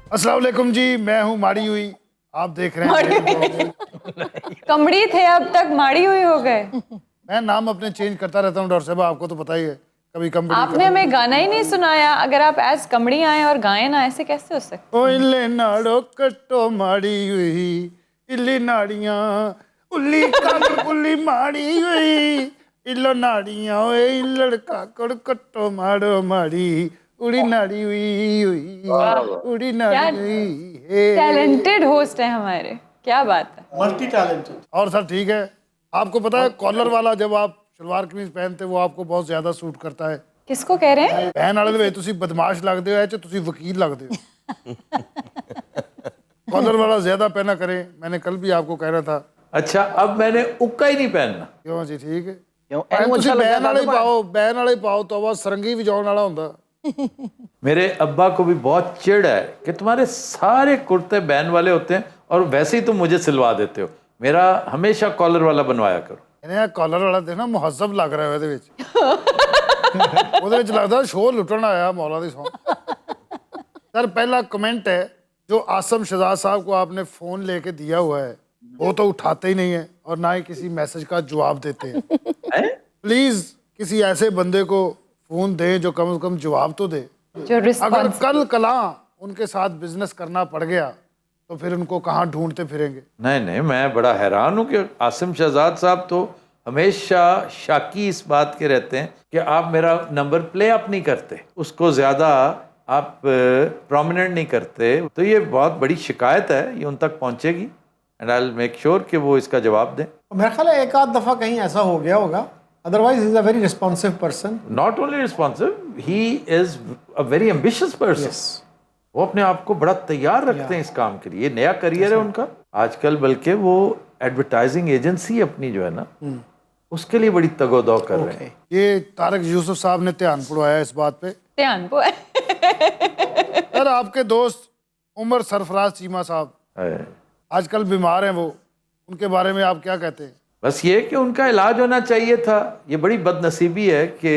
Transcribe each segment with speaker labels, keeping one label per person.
Speaker 1: अस्सलाम वालेकुम जी, मैं हूँ माड़ी हुई, आप देख रहे हैं।
Speaker 2: कमड़ी थे अब तक माड़ी हुई हो गए।
Speaker 1: मैं नाम अपने चेंज करता रहता हूँ डॉक्टर साहब, आपको तो पता ही है, कभी कंबड़ी
Speaker 2: आपने हमें गाना ही नहीं सुनाया। अगर आप एज कमड़ी आए और गाएं ना, ऐसे कैसे हो सकता?
Speaker 1: ओ इल्ले नाड़ो कट्टो माड़ी हुई, इल्ली नाड़ियाँ उल्ली काकड़ कुल्ली माड़ी हुई, इल्लो नाड़ियाँ ओए इल्लड़ काकड़ कट्टो माड़ो माड़ी, उड़ी नाड़ी हुई हुई, उड़ी
Speaker 2: क्या
Speaker 1: नाड़ी हुई हे।
Speaker 2: टैलेंटेड होस्ट है हमारे, क्या बात है।
Speaker 3: Multi talented.
Speaker 1: और सर ठीक है, आपको पता है कॉलर वाला जब आप सलवार कमीज पहनते वो आपको बहुत ज्यादा सूट करता है।
Speaker 2: किसको कह रहे हैं?
Speaker 1: पहन वाले वे तुसी बदमाश लगते हो या तुसी वकील लगते हो। कॉलर वाला ज्यादा पहना करें, मैंने कल भी आपको कह रहा था।
Speaker 4: अच्छा, अब मैंने उक्का ही नहीं पहनना।
Speaker 1: क्यों जी, ठीक है।
Speaker 3: क्यों
Speaker 1: तुसी बैन वाले ही पाओ, बैन वाले ही पाओ तो आवाज सरंगी वजाउण वाला हुंदा।
Speaker 4: मेरे अब्बा को भी बहुत चिढ़ है कि तुम्हारे सारे कुर्ते बैन वाले होते हैं और वैसे ही तुम मुझे सिलवा देते हो। मेरा हमेशा कॉलर वाला बनवाया करो।
Speaker 1: इन्हें कॉलर वाला देखना मुहज्जब लग रहा है ਉਹਦੇ ਵਿੱਚ। ਉਹਦੇ ਵਿੱਚ लगता शो लुटन आया मौला दी सौं। सर पहला कमेंट है, जो आसम शहजाद साहब को आपने फोन लेके दिया हुआ है वो तो उठाते ही नहीं है और ना ही किसी मैसेज का जवाब देते हैं। प्लीज किसी ऐसे बंदे को फोन दें जो कम से कम जवाब तो दे।
Speaker 2: जो
Speaker 1: अगर
Speaker 2: रिस्पॉन्स
Speaker 1: कल कला उनके साथ बिजनेस करना पड़ गया तो फिर उनको कहाँ ढूंढते फिरेंगे।
Speaker 4: नहीं नहीं, मैं बड़ा हैरान हूँ कि आसिम शहजाद साहब तो हमेशा शाकी इस बात के रहते हैं कि आप मेरा नंबर प्ले अप नहीं करते, उसको ज़्यादा आप प्रोमिनेंट नहीं करते। तो ये बहुत बड़ी शिकायत है, ये उन तक पहुँचेगी and I will make sure कि वो इसका जवाब दें।
Speaker 3: मेरा ख्याल है एक आध दफ़ा कहीं ऐसा हो गया होगा, otherwise is a very responsive person.
Speaker 4: Not only responsive, he is a very ambitious person. वो अपने आप को बड़ा तैयार रखते हैं इस काम के लिए, ये नया करियर है उनका आजकल। बल्कि वो एडवर्टाइजिंग एजेंसी अपनी जो है ना उसके लिए बड़ी तगोदौ कर रहे हैं।
Speaker 1: ये तारक यूसुफ साहब ने ध्यान पड़वाया इस बात पे।
Speaker 2: ध्यान को
Speaker 1: सर आपके दोस्त उमर सरफराज चीमा साहब आजकल बीमार हैं, वो उनके बारे में आप क्या कहते हैं?
Speaker 4: बस ये कि उनका इलाज होना चाहिए था। ये बड़ी बदनसीबी है कि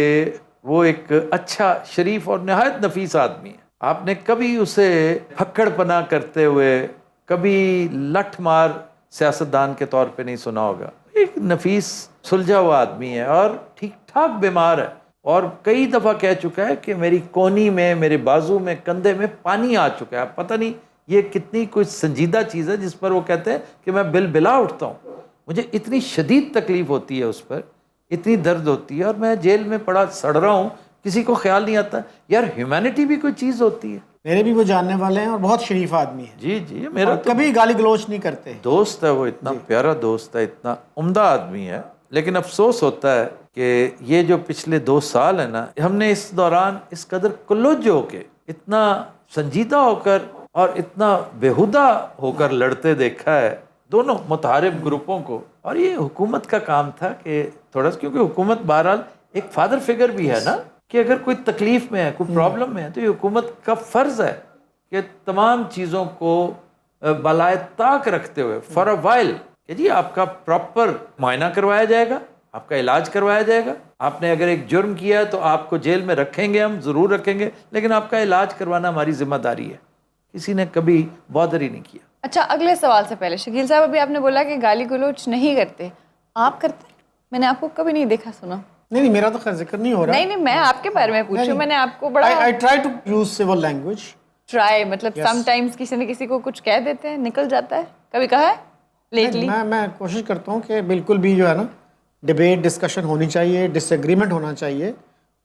Speaker 4: वो एक अच्छा शरीफ और नहायत नफीस आदमी है। आपने कभी उसे फक्कड़पना करते हुए, कभी लठ मार सियासतदान के तौर पे नहीं सुना होगा। एक नफीस सुलझा हुआ आदमी है और ठीक ठाक बीमार है और कई दफ़ा कह चुका है कि मेरी कोहनी में, मेरे बाजू में, कंधे में पानी आ चुका है। पता नहीं ये कितनी कोई संजीदा चीज़ है जिस पर वो कहते हैं कि मैं बिलबिला उठता हूँ। मुझे इतनी शदीद तकलीफ़ होती है उस पर, इतनी दर्द होती है और मैं जेल में पड़ा सड़ रहा हूँ। किसी को ख्याल नहीं आता यार ह्यूमैनिटी भी कोई चीज़ होती है।
Speaker 3: मेरे भी वो जानने वाले हैं और बहुत शरीफ आदमी है।
Speaker 4: जी जी, मेरा तो
Speaker 3: कभी गाली गलोच नहीं करते।
Speaker 4: दोस्त है वो, इतना प्यारा दोस्त है, इतना उम्दा आदमी है। लेकिन अफसोस होता है कि ये जो पिछले 2 साल है ना, हमने इस दौरान इस कदर कुल्लुज होके, इतना संजीदा होकर और इतना बेहुदा होकर लड़ते देखा है दोनों मुतहारिब ग्रुपों को। और ये हुकूमत का काम था कि थोड़ा सा, क्योंकि हुकूमत बहरहाल एक फादर फिगर भी है ना, कि अगर कोई तकलीफ में है, कोई प्रॉब्लम में है, तो ये हुकूमत का फ़र्ज़ है कि तमाम चीज़ों को बलाए ताक रखते हुए फॉर अ वाइल कि जी आपका प्रॉपर मुआयना करवाया जाएगा, आपका इलाज करवाया जाएगा। आपने अगर एक जुर्म किया है तो आपको जेल में रखेंगे, हम ज़रूर रखेंगे, लेकिन आपका इलाज करवाना हमारी जिम्मेदारी है। किसी ने कभी बॉदर ही नहीं किया।
Speaker 2: अच्छा, अगले सवाल से पहले शकील साहब, अभी आपने बोला कि गाली गलोच नहीं करते, आप करते? मैंने आपको कभी नहीं देखा सुना।
Speaker 3: नहीं, मेरा तो खैर जिक्र नहीं हो रहा।
Speaker 2: नहीं, मैं आपके बारे में पूछ रही हूँ। मैंने आपको बड़ा
Speaker 3: I try to use civil language.
Speaker 2: Try मतलब समटाइम्स किसी न किसी को कुछ कह देते हैं, निकल जाता है। कभी कहा है लेटली?
Speaker 3: मैं कोशिश करता हूँ कि बिल्कुल भी जो है ना डिबेट डिस्कशन होनी चाहिए, डिसएग्रीमेंट होना चाहिए,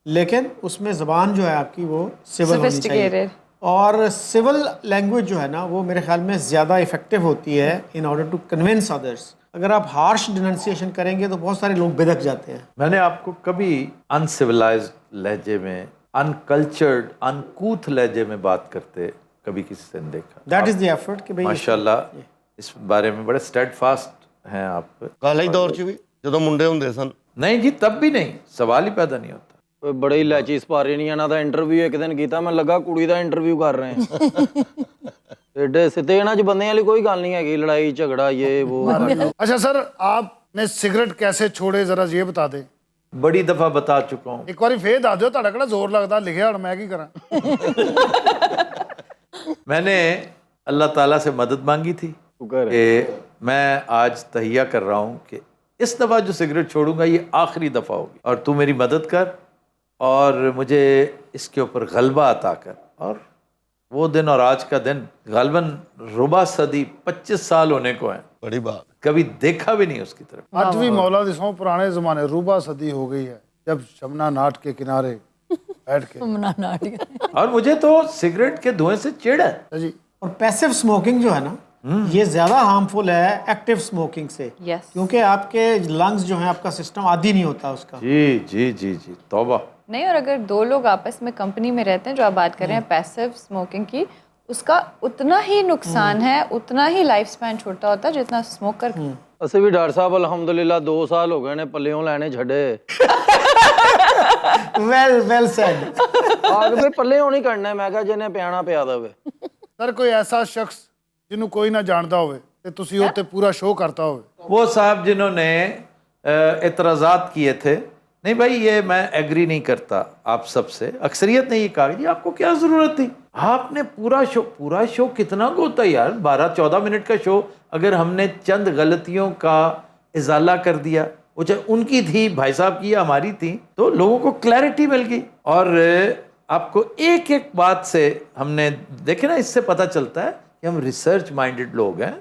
Speaker 3: लेकिन उसमें ज़बान जो है आपकी वो सिविल होनी चाहिए। और सिविल लैंग्वेज जो है ना वो मेरे ख्याल में ज़्यादा इफेक्टिव होती है in order to convince others. अगर आप हार्श डिनंसिएशन करेंगे तो बहुत सारे लोग बिदक जाते हैं।
Speaker 4: मैंने आपको कभी अनसिविलाइज्ड लहजे में, अनकल्चर्ड, अनकूथ लहजे में बात करते कभी किसी से नहीं देखा।
Speaker 3: दैट इज़ द एफर्ट कि भाई
Speaker 4: माशाल्लाह इस बारे में बड़े स्टेडफास्ट हैं आप।
Speaker 5: ਕਾਲੇ ਦੌਰ 'ਚ ਵੀ ਜਦੋਂ ਮੁੰਡੇ ਹੁੰਦੇ ਸਨ।
Speaker 4: नहीं जी, तब भी नहीं, सवाल ही पैदा नहीं होता।
Speaker 6: बड़े ही लैची सपारे नहीं ਇਹਨਾਂ ਦਾ ਇੰਟਰਵਿਊ ਇੱਕ ਦਿਨ ਕੀਤਾ, ਮੈਂ ਲੱਗਾ ਕੁੜੀ ਦਾ ਇੰਟਰਵਿਊ ਕਰ ਰਹੇ ਆ। एडे सिद्धे इन्हां च बंदे वाली कोई गल नहीं हैगी, लड़ाई झगड़ा ये वो।
Speaker 1: अच्छा सर, आपने सिगरेट कैसे छोड़े जरा ये बता दे।
Speaker 4: बड़ी दफा बता चुका हूँ।
Speaker 1: एक बार फिर दस दो, ਤੁਹਾਡਾ ਕਿਹੜਾ ਜ਼ੋਰ ਲੱਗਦਾ, ਲਿਖਿਆ ਹੁਣ ਮੈਂ ਕੀ ਕਰਾਂ।
Speaker 4: मैंने अल्लाह ताला से मदद मांगी थी
Speaker 6: शुक्र है।
Speaker 4: कि मैं आज तहिया कर रहा हूँ कि इस दफ़ा जो सिगरेट छोड़ूंगा ये आखिरी दफ़ा होगी, और तू मेरी मदद कर और मुझे इसके ऊपर गलबा अता कर। और वो दिन और आज का दिन गालबन रुबा सदी 25 साल होने को है,
Speaker 5: बड़ी बात।
Speaker 4: कभी देखा भी नहीं उसकी तरफ।
Speaker 1: आज भी मौला दी सौ पुराने जमाने रूबा सदी हो गई है जब शमना नाट के किनारे बैठ के।
Speaker 4: और मुझे तो सिगरेट के धुएं से चिढ़ है
Speaker 1: जी।
Speaker 3: और पैसिव स्मोकिंग जो है ना, ये ज्यादा हार्मफुल है एक्टिव स्मोकिंग से,
Speaker 2: Yes.
Speaker 3: क्योंकि आपके लंग्स जो है, आपका सिस्टम आदी नहीं होता उसका।
Speaker 4: जी जी जी जी, तौबा।
Speaker 2: नहीं, और अगर दो लोग आपस में कंपनी में रहते हैं, जो आप बात कर रहे हैं पैसिव स्मोकिंग की, उसका उतना ही नुकसान है, उतना ही लाइफ स्पैन छोटा होता है जितना स्मोकर।
Speaker 6: ਅਸੀਂ ਵੀ ਡਾਕਟਰ ਸਾਹਿਬ ਅਲਹਮਦੁਲਿਲਾ 2 ਸਾਲ ਹੋ ਗਏ ਨੇ ਪੱਲਿਓਂ ਲੈਣੇ ਛੱਡੇ।
Speaker 3: Well said.
Speaker 6: ਆਗ ਵੀ ਪੱਲਿਓਂ ਨਹੀਂ ਕਰਨਾ, ਮੈਂ ਕਿਹਾ ਜਿਹਨੇ ਪਿਆਣਾ ਪਿਆ ਦੇਵੇ।
Speaker 1: ਸਰ ਕੋਈ ਐਸਾ ਸ਼ਖਸ ਜਿਹਨੂੰ ਕੋਈ ਨਾ ਜਾਣਦਾ ਹੋਵੇ ਤੇ ਤੁਸੀਂ ਉਹ ਤੇ ਪੂਰਾ ਸ਼ੋਅ ਕਰਤਾ ਹੋਵੇ।
Speaker 4: वो साहब जिन्होंने एतराज़ात किए थे, नहीं भाई ये मैं एग्री नहीं करता आप सबसे, अक्सरियत ने ये कहा जी आपको क्या ज़रूरत थी, आपने पूरा शो कितना को होता है यार, 12-14 मिनट का शो, अगर हमने चंद गलतियों का इजाला कर दिया, वो चाहे उनकी थी, भाई साहब की या हमारी थी, तो लोगों को क्लैरिटी मिल गई। और आपको एक एक बात से हमने देखे ना, इससे पता चलता है कि हम रिसर्च माइंडेड लोग हैं,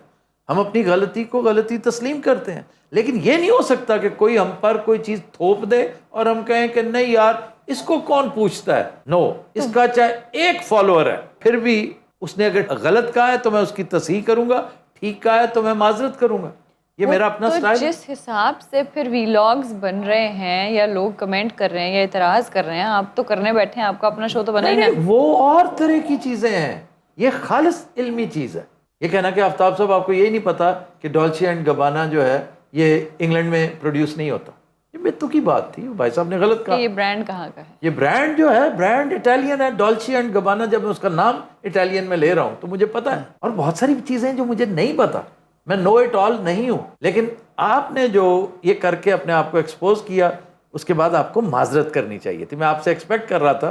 Speaker 4: हम अपनी गलती को गलती तस्लीम करते हैं। लेकिन ये नहीं हो सकता कि कोई हम पर कोई चीज़ थोप दे और हम कहें कि नहीं यार इसको कौन पूछता है। नो, इसका चाहे एक फॉलोअर है फिर भी उसने अगर गलत कहा है तो मैं उसकी तस्हीह करूंगा, ठीक कहा है तो मैं माजरत करूंगा। ये मेरा अपना
Speaker 2: तो
Speaker 4: स्टाइल है।
Speaker 2: जिस हिसाब से फिर वीलॉग्स बन रहे हैं या लोग कमेंट कर रहे हैं या इतराज कर रहे हैं, आप तो करने बैठे हैं, आपका अपना शो तो बना ही
Speaker 4: नहीं,
Speaker 2: ना।
Speaker 4: नहीं, वो और तरह की चीज़ें हैं, ये खालिस इल्मी चीज़ है। ये कहना कि आफ्ताब साहब आपको यही नहीं पता कि डॉल्चे एंड गबाना जो है ये इंग्लैंड में प्रोड्यूस नहीं होता, ये बेतु की बात थी, भाई साहब ने गलत कहा।
Speaker 2: ये ब्रांड कहाँ का है?
Speaker 4: ये ब्रांड जो है, ब्रांड इटालियन है, डॉल्चे एंड गबाना। जब मैं उसका नाम इटालियन में ले रहा हूँ तो मुझे पता है, और बहुत सारी चीज़ें हैं जो मुझे नहीं पता, मैं नो इट ऑल नहीं हूँ। लेकिन आपने जो ये करके अपने आप को एक्सपोज किया, उसके बाद आपको माजरत करनी चाहिए थी। मैं आपसे एक्सपेक्ट कर रहा था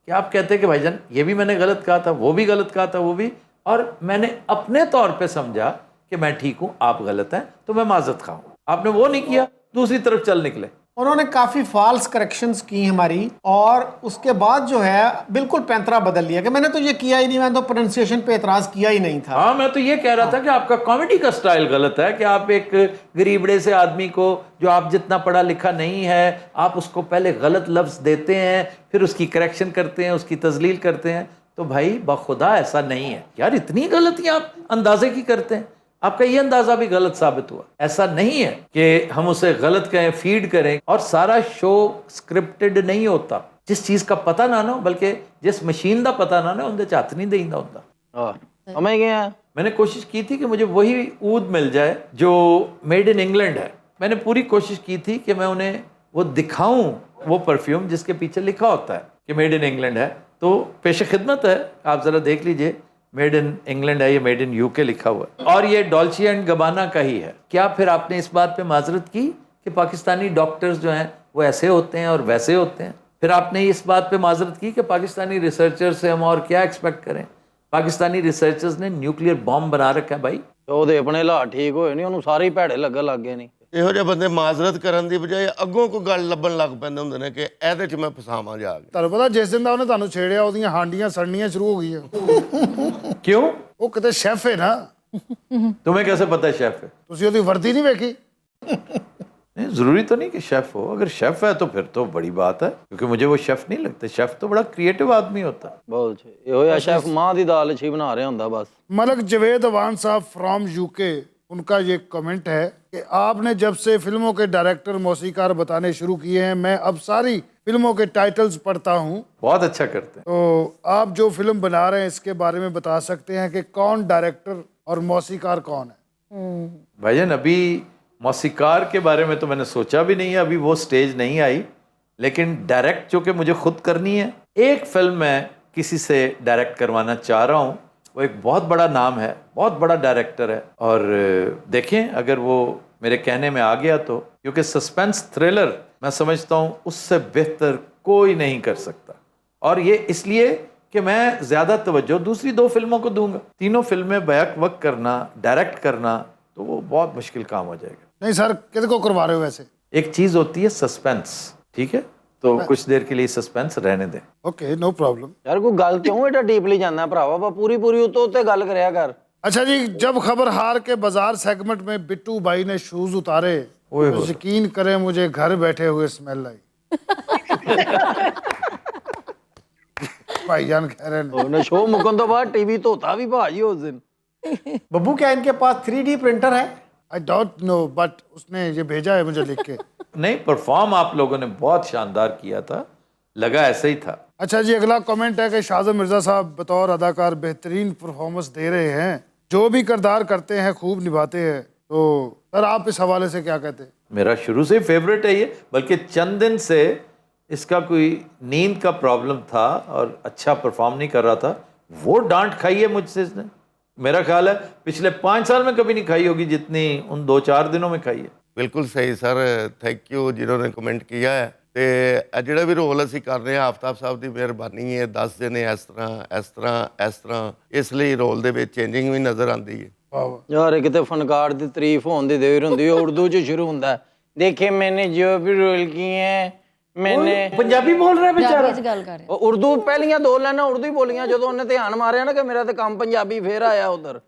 Speaker 4: कि आप कहते कि भाईजान ये भी मैंने गलत कहा था, वो भी गलत कहा था, वो भी, और मैंने अपने तौर पे समझा कि मैं ठीक हूँ, आप गलत हैं, तो मैं माजरत खाऊँ। आपने वो नहीं किया, दूसरी तरफ चल निकले।
Speaker 3: उन्होंने काफ़ी फॉल्स करेक्शंस की हमारी, और उसके बाद जो है बिल्कुल पैंतरा बदल लिया कि मैंने तो ये किया ही नहीं, मैंने तो प्रोनाउंसिएशन पे एतराज़ किया ही नहीं था।
Speaker 4: हाँ, मैं तो ये कह रहा था कि आपका कॉमेडी का स्टाइल गलत है, कि आप एक गरीबड़े से आदमी को, जो आप जितना पढ़ा लिखा नहीं है, आप उसको पहले गलत लफ्ज़ देते हैं, फिर उसकी करेक्शन करते हैं, उसकी तजलील करते हैं। तो भाई बखुदा ऐसा नहीं है यार, इतनी गलतियाँ आप अंदाजे की करते हैं, आपका ये अंदाजा भी गलत साबित हुआ। ऐसा नहीं है कि हम उसे गलत कहें, फीड करें, और सारा शो स्क्रिप्टेड नहीं होता। जिस चीज़ का पता ना हो, बल्कि जिस मशीन का पता ना हो, उनके हथ नहीं देना होता।
Speaker 6: हाँ हमें क्या है,
Speaker 4: मैंने कोशिश की थी कि मुझे वही ऊद मिल जाए जो मेड इन इंग्लैंड है। मैंने पूरी कोशिश की थी कि मैं उन्हें वो दिखाऊं, वो परफ्यूम जिसके पीछे लिखा होता है कि मेड इन इंग्लैंड है। तो पेश खिदमत है, आप ज़रा देख लीजिए, मेड इन इंग्लैंड है, ये मेड इन यूके लिखा हुआ है, और ये डॉल्चे एंड गबाना का ही है। क्या फिर आपने इस बात पे माजरत की कि पाकिस्तानी डॉक्टर्स जो हैं वो ऐसे होते हैं और वैसे होते हैं? फिर आपने इस बात पे माजरत की कि पाकिस्तानी रिसर्चर्स से हम और क्या एक्सपेक्ट करें? पाकिस्तानी रिसर्चर्स ने न्यूक्लियर बॉम्ब बना रखा है भाई।
Speaker 6: ਉਹਦੇ ਆਪਣੇ ਹਾਲਾਤ ਠੀਕ ਹੋਏ ਨਹੀਂ, ਉਹਨੂੰ ਸਾਰੇ ਹੀ ਭੈੜੇ ਲੱਗਣ ਲੱਗ ਗਏ ਨਹੀਂ।
Speaker 5: ਇਹੋ ਜਿਹੇ ਬੰਦੇ ਮਾਜ਼ਰਤ ਕਰਨ ਦੀ ਬਜਾਏ ਅੱਗੋਂ ਕੋਈ ਗੱਲ ਲੱਭਣ ਲੱਗ ਪੈਂਦੇ ਹੁੰਦੇ ਨੇ ਕਿ ਇਹਦੇ 'ਚ ਮੈਂ ਫਸਾਵਾਂ ਜਾ ਕੇ।
Speaker 1: ਤੁਹਾਨੂੰ ਪਤਾ ਜਿਸ ਦਿਨ ਦਾ ਉਹਨੇ ਤੁਹਾਨੂੰ ਛੇੜਿਆ, ਉਹਦੀਆਂ ਹਾਂਡੀਆਂ ਸੜਨੀਆਂ ਸ਼ੁਰੂ ਹੋ ਗਈਆਂ।
Speaker 4: क्यों?
Speaker 1: ਉਹ ਕਿਤੇ ਸ਼ੈਫ ਹੈ ਨਾ,
Speaker 4: तुम्हें कैसे पता है शेफ है?
Speaker 1: ਤੁਸੀਂ ਉਹਦੀ ਵਰਦੀ ਨਹੀਂ ਵੇਖੀ?
Speaker 4: नहीं, ज़रूरी तो नहीं कि शेफ़ हो। अगर शेफ़ है तो फिर तो बड़ी बात है, क्योंकि मुझे वो शेफ़ नहीं लगते। शेफ़ तो बड़ा क्रिएटिव आदमी होता है।
Speaker 6: ਬਹੁਤ ਅੱਛੇ, ਇਹੋ ਜਿਹਾ ਸ਼ੈਫ ਮਾਂ ਦੀ ਦਾਲ ਅੱਛੀ ਬਣਾ ਰਿਹਾ ਹੁੰਦਾ ਬਸ।
Speaker 1: मलक जवेद अवान साहब फ्रॉम यूके, उनका ये कमेंट है कि आपने जब से फिल्मों के डायरेक्टर मौसीकार बताने शुरू किए हैं, मैं अब सारी फिल्मों के टाइटल्स पढ़ता हूँ।
Speaker 4: बहुत अच्छा करते हैं।
Speaker 1: तो आप जो फिल्म बना रहे हैं इसके बारे में बता सकते हैं कि कौन डायरेक्टर और मौसीकार कौन है?
Speaker 4: भाईजान अभी मौसीकार के बारे में तो मैंने सोचा भी नहीं है, अभी वो स्टेज नहीं आई। लेकिन डायरेक्ट जो कि मुझे खुद करनी है, एक फिल्म मैं किसी से डायरेक्ट करवाना चाह रहा हूँ। वो एक बहुत बड़ा नाम है, बहुत बड़ा डायरेक्टर है, और देखें अगर वो मेरे कहने में आ गया तो, क्योंकि सस्पेंस थ्रिलर मैं समझता हूँ उससे बेहतर कोई नहीं कर सकता। और ये इसलिए कि मैं ज़्यादा तवज्जो दूसरी 2 फिल्मों को दूंगा। 3 फिल्में बैक वक्त करना, डायरेक्ट करना, तो वो बहुत मुश्किल काम हो जाएगा।
Speaker 1: नहीं सर, किस को करवा रहे हो वैसे?
Speaker 4: एक चीज़ होती है सस्पेंस, ठीक है, तो कुछ देर के लिए सस्पेंस रहने दें।
Speaker 1: Okay, no problem.
Speaker 6: ਯਾਰ ਕੋਈ ਗੱਲ ਕਿਉਂ ਏਡਾ ਡੀਪਲੀ ਜਾਂਦਾ ਭਰਾਵਾ ਬਾ ਪੂਰੀ ਪੂਰੀ ਉੱਤੇ ਗੱਲ ਕਰਿਆ ਕਰ।
Speaker 1: अच्छा जी, जब खबर हार के बाजार सेगमेंट में बिट्टू भाई ने शूज उतारे
Speaker 4: ओए
Speaker 1: तो
Speaker 4: होए।
Speaker 1: यकीन करें मुझे घर बैठे हुए स्मेल आई। भाईजान कह रहे हैं
Speaker 6: ਉਹਨੇ ਸ਼ੋਅ ਮੁੱਕਣ ਤੋਂ ਬਾਅਦ ਟੀਵੀ ਧੋਤਾ ਵੀ ਭਾਜੀ ਉਸ ਦਿਨ।
Speaker 3: बब्बू क्या इनके पास 3D प्रिंटर है?
Speaker 1: आई डोंट नो, बट उसने ये भेजा है मुझे लिख के।
Speaker 4: नहीं, परफॉर्म आप लोगों ने बहुत शानदार किया था, लगा ऐसे ही था।
Speaker 1: अच्छा जी, अगला कमेंट है कि शाहज़ब मिर्ज़ा साहब बतौर अदाकार बेहतरीन परफॉर्मेंस दे रहे हैं, जो भी किरदार करते हैं खूब निभाते हैं। तो सर आप इस हवाले से क्या कहते हैं?
Speaker 4: मेरा शुरू से ही फेवरेट है ये, बल्कि चंद दिन से इसका कोई नींद का प्रॉब्लम था और अच्छा परफॉर्म नहीं कर रहा था, वो डांट खाई है मुझसे इसने। मेरा ख्याल है पिछले 5 साल में कभी नहीं खाई होगी जितनी उन 2-4 दिनों में खाई है।
Speaker 5: ਬਿਲਕੁਲ ਸਹੀ ਸਰ, ਥੈਂਕ ਯੂ ਜਿਨ੍ਹਾਂ ਨੇ ਕਮੈਂਟ ਕੀਤਾ ਹੈ। ਤੇ ਇਹ ਜਿਹੜਾ ਵੀ ਰੋਲ ਅਸੀਂ ਕਰ ਰਹੇ ਹਾਂ, ਆਫਤਾਬ ਸਾਹਿਬ ਦੀ ਮਿਹਰਬਾਨੀ ਹੈ, ਦੱਸਦੇ ਨੇ ਇਸ ਤਰ੍ਹਾਂ ਇਸ ਤਰ੍ਹਾਂ ਇਸ ਤਰ੍ਹਾਂ, ਇਸ ਲਈ ਰੋਲ ਦੇ ਵਿੱਚ ਚੇਂਜਿੰਗ ਵੀ ਨਜ਼ਰ ਆਉਂਦੀ ਹੈ।
Speaker 1: वाह वाह।
Speaker 6: ਯਾਰ ਇਹ ਕਿਤੇ ਫਨਕਾਰ ਦੀ ਤਾਰੀਫ ਹੋਣ ਦੀ ਦੇਰ ਹੁੰਦੀ ਹੈ, ਉਰਦੂ 'ਚ ਸ਼ੁਰੂ ਹੁੰਦਾ ਹੈ, ਦੇਖੇ ਮੈਨੇ ਜੋ ਵੀ ਰੋਲ ਕੀਏ ਹੈ ਮੈਨੇ।
Speaker 4: पंजाबी बोल रहा है बेचारा।
Speaker 2: ਗੱਲ ਕਰ ਰਹੇ
Speaker 6: ਉਹ ਉਰਦੂ ਪਹਿਲੀਆਂ 2 ਲਾਈਨਾਂ ਉਰਦੂ ਹੀ ਬੋਲੀਆਂ, ਜਦੋਂ ਉਹਨੇ ਧਿਆਨ ਮਾਰਿਆ ਨਾ ਕਿ ਮੇਰਾ ਤੇ ਕੰਮ ਪੰਜਾਬੀ ਫੇਰ ਆਇਆ ਉਧਰ।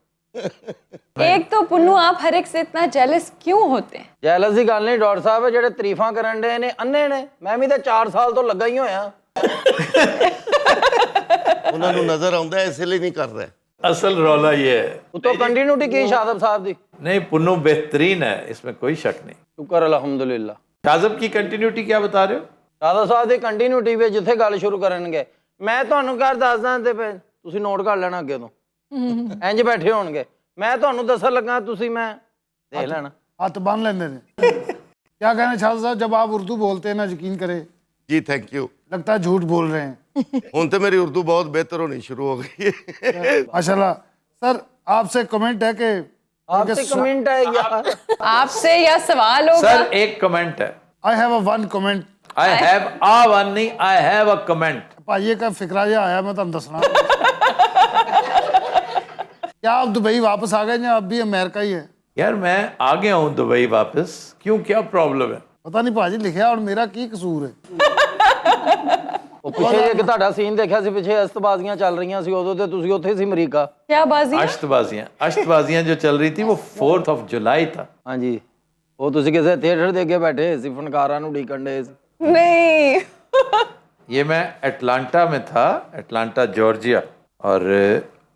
Speaker 2: एक तो पुन्नू आप हर एक से इतना जेलस क्यों होते हैं?
Speaker 6: ਜੈਲਸ ਦੀ ਗੱਲ ਨਹੀਂ ਡਾਕਟਰ ਸਾਹਿਬ, ਜਿਹੜੇ ਤਾਰੀਫਾਂ ਕਰਨ ਦੇ ਨੇ ਅੰਨੇ ਨੇ, ਮੈਂ ਵੀ ਤਾਂ 4 ਸਾਲ ਤੋਂ ਲੱਗਾ ਹੀ ਹੋਇਆ।
Speaker 5: ਉਹਨਾਂ ਨੂੰ ਨਜ਼ਰ ਆਉਂਦਾ ਇਸ ਲਈ ਨਹੀਂ ਕਰਦਾ।
Speaker 4: असल रौला ये है।
Speaker 6: ਉਤੋਂ ਕੰਟੀਨਿਊਟੀ ਕੀ ਸ਼ਾਦਬ ਸਾਹਿਬ ਦੀ?
Speaker 4: नहीं, पुन्नू बेहतरीन है, इसमें कोई शक नहीं।
Speaker 6: ਸ਼ੁਕਰ ਅਲਹਮਦੁਲਿਲਾ।
Speaker 4: शाहज़ब की कंटिन्यूटी क्या बता रहे हो?
Speaker 6: ਸ਼ਾਦਬ ਸਾਹਿਬ ਦੀ ਕੰਟੀਨਿਊਟੀ ਵਿੱਚ ਜਿੱਥੇ ਗੱਲ ਸ਼ੁਰੂ ਕਰਨਗੇ, ਮੈਂ ਤੁਹਾਨੂੰ ਕਰ ਦੱਸਦਾ ਤੇ ਫਿਰ ਤੁਸੀਂ ਨੋਟ ਕਰ ਲੈਣਾ ਅੱਗੇ ਤੋਂ। ਇੰਜ ਬੈਠੇ ਹੋਣਗੇ, ਮੈਂ ਤੁਹਾਨੂੰ ਦੱਸਣ ਲੱਗਾ, ਤੁਸੀਂ ਮੈਂ ਦੇਖ ਲੈਣਾ।
Speaker 1: हाथ बांध लेने दें। क्या कहना शाहज़ब साहब, जब आप उर्दू बोलते हैं ना, यकीन करें
Speaker 5: ਜੀ ਥੈਂਕ ਯੂ।
Speaker 1: लगता है झूठ बोल रहे हैं।
Speaker 5: ਹੁਣ ਤੇ ਮੇਰੀ ਉਰਦੂ ਬਹੁਤ ਬਿਹਤਰ ਹੋਣੀ ਸ਼ੁਰੂ ਹੋ ਗਈ ਹੈ।
Speaker 1: माशाल्लाह। सर आपसे कमेंट है कि
Speaker 6: आपसे कमेंट है यार?
Speaker 2: आपसे या सवाल होगा?
Speaker 4: सर एक कमेंट है।
Speaker 1: I have a one comment.
Speaker 4: I have a one नहीं, आई हैव अ कमेंट।
Speaker 1: भाइये का फिक्रा जो आया मैं तुम दसना। क्या आप दुबई वापस आ गए या अब भी अमेरिका ही है?
Speaker 4: यार मैं आ गया हूँ दुबई वापस, क्यों, क्या प्रॉब्लम है?
Speaker 1: पता नहीं भाजी लिखा और मेरा की कसूर है।
Speaker 6: ਉਹ ਪਿੱਛੇ ਇੱਕ ਤੁਹਾਡਾ ਸੀਨ ਦੇਖਿਆ ਸੀ, ਪਿੱਛੇ ਅਸਤਬਾਜ਼ੀਆਂ ਚੱਲ ਰਹੀਆਂ ਸੀ, ਉਦੋਂ ਤੇ ਤੁਸੀਂ ਉੱਥੇ ਸੀ ਅਮਰੀਕਾ।
Speaker 2: क्या बाजी?
Speaker 4: अश्तबाजियां जो चल रही थी वो 4 जुलाई था।
Speaker 6: ਹਾਂਜੀ, ਉਹ ਤੁਸੀਂ ਕਿਸੇ ਥੀਏਟਰ ਦੇ ਅੱਗੇ ਬੈਠੇ ਸੀ, ਫਨਕਾਰਾਂ ਨੂੰ ਢੀਕਣ ਦੇ ਸੀ।
Speaker 2: नहीं।
Speaker 4: ये मैं एटलांटा में था, एटलांटा जॉर्जिया, और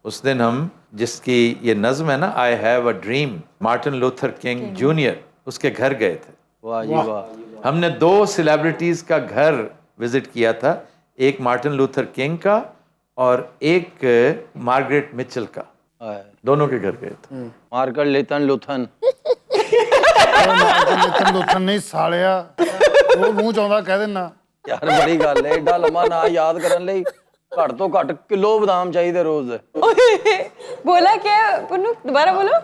Speaker 4: उस दिन हम, जिसकी ये नज़्म है ना, आई have a dream, Martin Luther king junior, उसके घर गए थे।
Speaker 6: ਵਾਹ ਜੀ ਵਾਹ।
Speaker 4: हमने 2 सेलिब्रिटीज़ का घर विजिट किया था, एक मार्टिन लूथर किंग का और एक मार्गरेट मिचेल का,
Speaker 6: ਹਾਏ,
Speaker 4: दोनों के घर गए थे।
Speaker 6: ਮਾਰਕਰ ਲੇਤਨ ਲੁਥਨ।
Speaker 1: लुथन नहीं सालिया, वो मुंह चाहता कह देना।
Speaker 6: ਯਾਰ ਬੜੀ ਗੱਲ ਹੈ, ਏਡਾ ਲੰਮਾ ਨਾਂ ਯਾਦ ਕਰਨ ਲਈ ਘੱਟ ਤੋਂ ਘੱਟ ਕਿਲੋ ਬਦਾਮ ਚਾਹੀਦੇ ਰੋਜ਼ ਦੇ।
Speaker 2: बोला क्या पुन्नू? दोबारा बोलो।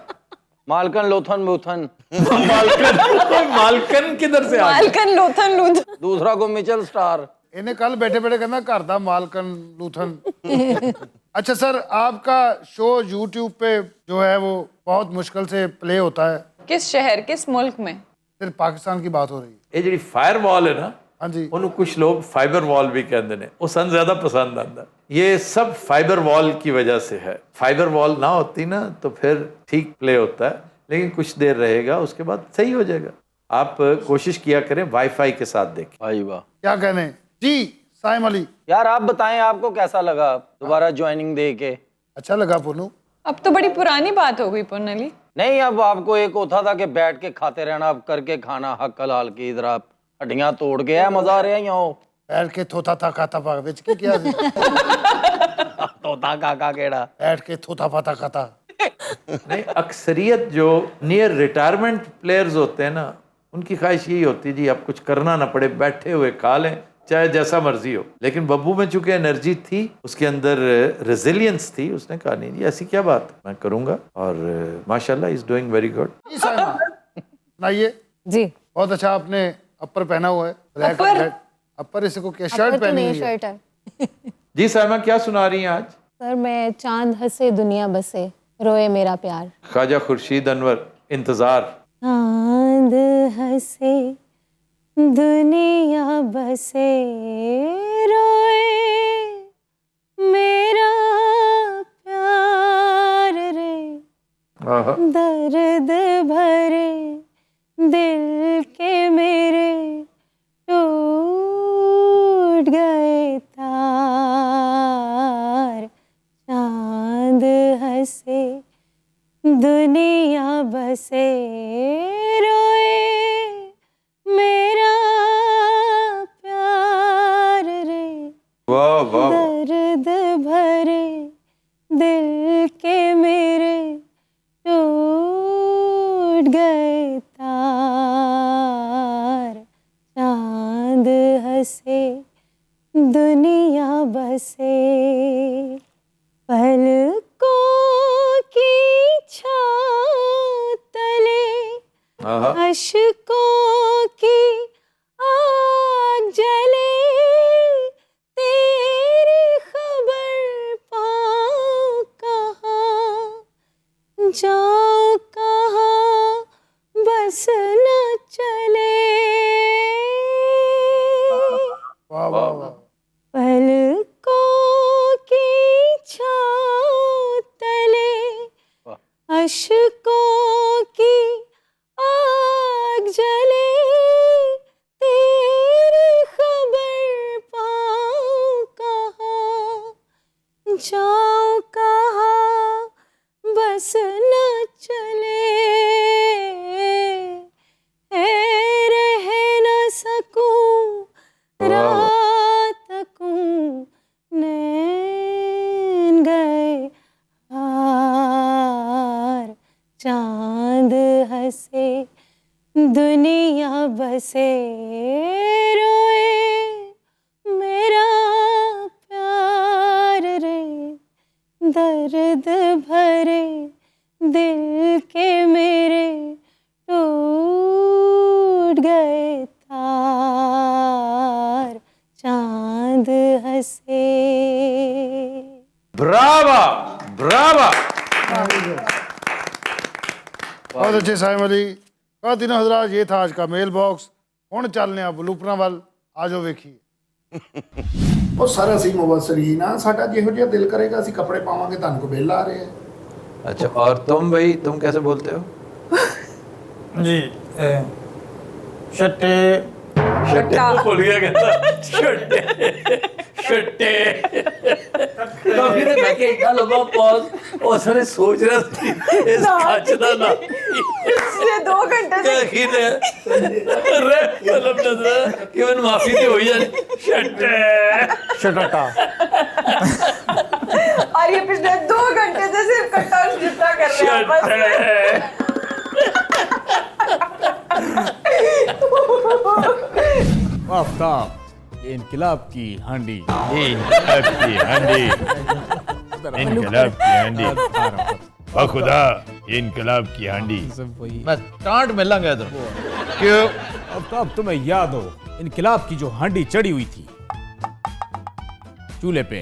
Speaker 6: ਮਾਲਕਨ ਲੋਥਨ ਬੂਥਨ।
Speaker 4: मालकन किधर से आ गया?
Speaker 2: मालकन लोथन लूथ।
Speaker 6: ਦੂਸਰਾ ਕੋ ਮਿਚਲ ਸਟਾਰ।
Speaker 1: इन्हें कल बैठे बैठे कहना घर दा मालकन लूथन। अच्छा सर, आपका शो यूट्यूब पे जो है वो बहुत मुश्किल से प्ले होता है।
Speaker 2: किस शहर, किस मुल्क में?
Speaker 1: सिर्फ पाकिस्तान की बात हो रही है।
Speaker 4: ये जी फायर वॉल है ना,
Speaker 1: हाँ जी।
Speaker 4: ਉਹਨੂੰ ਕੁਝ ਲੋग फाइबर वॉल भी कहते हैं, वो सन ज़्यादा पसंद आता। ये सब फाइबर वॉल की वजह से है। फाइबर वॉल ना होती ना तो फिर ठीक प्ले होता है, लेकिन कुछ देर रहेगा, उसके बाद सही हो जाएगा। आप कोशिश किया करें वाईफाई के साथ देखें।
Speaker 6: भाई वाह।
Speaker 1: क्या कहने जी साइम अली?
Speaker 6: यार आप बताएं, आपको कैसा लगा दोबारा ज्वाइनिंग दे के?
Speaker 1: अच्छा लगा पुनू।
Speaker 2: अब तो बड़ी पुरानी बात हो गई पुन्नली।
Speaker 6: नहीं, अब आपको एक होता था कि बैठ के खाते रहना, अब करके खाना हक हलाल की। इधर आप हड्डियां तोड़ के है, मजा आ रहा है यहाँ।
Speaker 1: बैठ के थोथा था खाता पा विच की किया सी?
Speaker 6: तोता काका केड़ा
Speaker 1: बैठ के थोथा पाता खाता।
Speaker 4: नहीं, अक्सरियत जो नियर रिटायरमेंट प्लेयर्स होते हैं ना, उनकी ख्वाहिश यही होती है जी अब कुछ करना ना पड़े, बैठे हुए खा लें, चाहे जैसा मर्जी हो। लेकिन बब्बू में चूंकि एनर्जी थी, उसके अंदर रेजिलियंस थी, उसने कहा नहीं जी ऐसी क्या बात, मैं करूंगा, और माशाल्लाह इज डूइंग वेरी गुड।
Speaker 1: जी साइमा सुनाइए।
Speaker 7: जी
Speaker 1: बहुत अच्छा आपने अपर पहना हुआ है। ब्लैक
Speaker 7: अपर?
Speaker 1: रेड अपर, इसे को क्या शर्ट पहनी हुई है?
Speaker 7: शर्ट है
Speaker 4: जी साइमा, क्या सुना रही हैं आज?
Speaker 7: सर मैं चांद हंसे दुनिया बसे रोए मेरा प्यार।
Speaker 4: ख्वाजा खुर्शीद अनवर, इंतजार।
Speaker 7: चांद हंसे दुनिया बसे रोए मेरा प्यार रे,
Speaker 4: आहा।
Speaker 7: दर्द भरे दिल के मेरे टूट गए तार। चांद हंसे दुनिया बसे रोए मेरा प्यार रे,
Speaker 4: वाह वाह।
Speaker 7: दर्द भरे दिल के मेरे टूट गए तार। चांद हंसे दुनिया बसे, पलकों की छाँव तले
Speaker 4: आहा।
Speaker 7: अशकों की आग जले, तेरी खबर पाऊं कहाँ, जाऊं कहाँ बस न चले।
Speaker 1: वाह वाह वाह।
Speaker 7: पलकों की छाँव तले अशकों की आग जले, तेरी खबर पाऊं कहाँ, जाऊं कहाँ बस न चले। रह न सकूं रात तकूं, नैन गए हार। चांद हंसे दुनिया बसे रोए मेरा प्यार रे, दर्द भरे दिल के मेरे टूट गए तार। चांद हंसे।
Speaker 4: Brava Brava.
Speaker 1: बहुत अच्छे साइम अली। खातिन हजरात, ये था आज का मेल बॉक्स। हुण चलने आ बलूपना वाल, आजो वेखिए।
Speaker 8: ਉਹ ਸਰ ਅਸੀਂ ਮੁਬਸਰੀਨ ਆ, ਸਾਡਾ ਜਿਹੋ ਜਿਹਾ ਦਿਲ ਕਰੇਗਾ ਅਸੀਂ ਕੱਪੜੇ ਪਾਵਾਂਗੇ, ਤੁਹਾਨੂੰ ਕੋ ਬਿੱਲ ਆ ਰਹੇ ਆ।
Speaker 4: अच्छा, और तुम भाई, तुम कैसे बोलते हो?
Speaker 3: जी शट्टे
Speaker 4: भूल गया कहता छट्टे छट्टे। काफी देर बैठ के इतना लंबा पॉज, और सारे सोच रहे थे इस काच दा ना
Speaker 2: पिछले 2 घंटे से
Speaker 4: आखिर अरे मतलब नजर कि मन माफी तो हो जाए छट्टे
Speaker 3: शटाटा।
Speaker 2: और ये पिछले 2 घंटे से सिर्फ कट्टा और जितना कर रहे हैं बस।
Speaker 9: आफ्ताब, ये इनकलाब की हांडी, इनकलाब की हांडी, इनकलाब की हांडी, खुदा ये इनकलाब की हांडी।
Speaker 4: मैं टांट मिलांगा इधर।
Speaker 9: क्यों? आफ्ताब, तुम्हें याद हो इनकलाब की जो हांडी चढ़ी हुई थी चूल्हे पे,